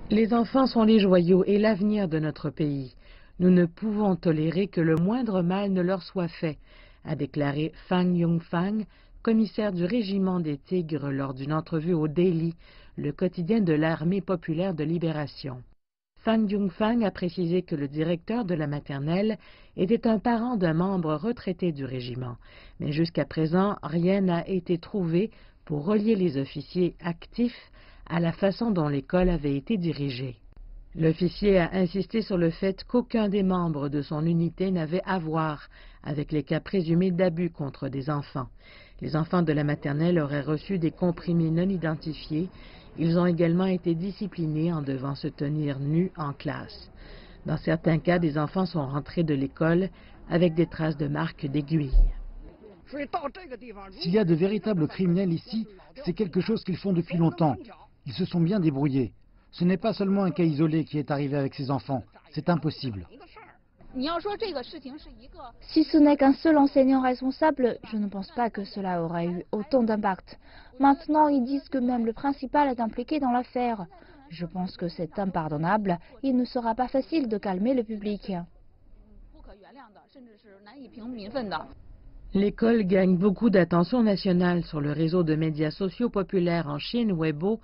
Les enfants sont les joyaux et l'avenir de notre pays. Nous ne pouvons tolérer que le moindre mal ne leur soit fait, a déclaré Fang Yongfang, commissaire du régiment des Tigres lors d'une entrevue au Daily, le quotidien de l'Armée populaire de libération. Fang Yongfang a précisé que le directeur de la maternelle était un parent d'un membre retraité du régiment, mais jusqu'à présent, rien n'a été trouvé pour relier les officiers actifs à la façon dont l'école avait été dirigée. L'officier a insisté sur le fait qu'aucun des membres de son unité n'avait à voir avec les cas présumés d'abus contre des enfants. Les enfants de la maternelle auraient reçu des comprimés non identifiés. Ils ont également été disciplinés en devant se tenir nus en classe. Dans certains cas, des enfants sont rentrés de l'école avec des traces de marques d'aiguilles. S'il y a de véritables criminels ici, c'est quelque chose qu'ils font depuis longtemps. Ils se sont bien débrouillés. Ce n'est pas seulement un cas isolé qui est arrivé avec ces enfants. C'est impossible. Si ce n'est qu'un seul enseignant responsable, je ne pense pas que cela aurait eu autant d'impact. Maintenant, ils disent que même le principal est impliqué dans l'affaire. Je pense que c'est impardonnable. Il ne sera pas facile de calmer le public. L'école gagne beaucoup d'attention nationale sur le réseau de médias sociaux populaires en Chine, Weibo.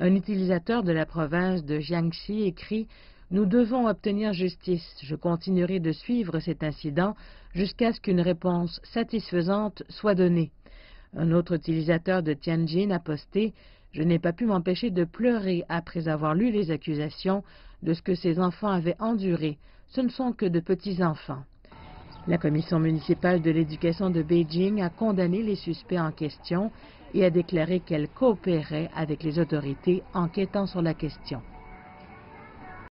Un utilisateur de la province de Jiangxi écrit « Nous devons obtenir justice. Je continuerai de suivre cet incident jusqu'à ce qu'une réponse satisfaisante soit donnée. » Un autre utilisateur de Tianjin a posté « Je n'ai pas pu m'empêcher de pleurer après avoir lu les accusations de ce que ces enfants avaient enduré. Ce ne sont que de petits enfants. » La commission municipale de l'éducation de Beijing a condamné les suspects en question et a déclaré qu'elle coopérait avec les autorités enquêtant sur la question.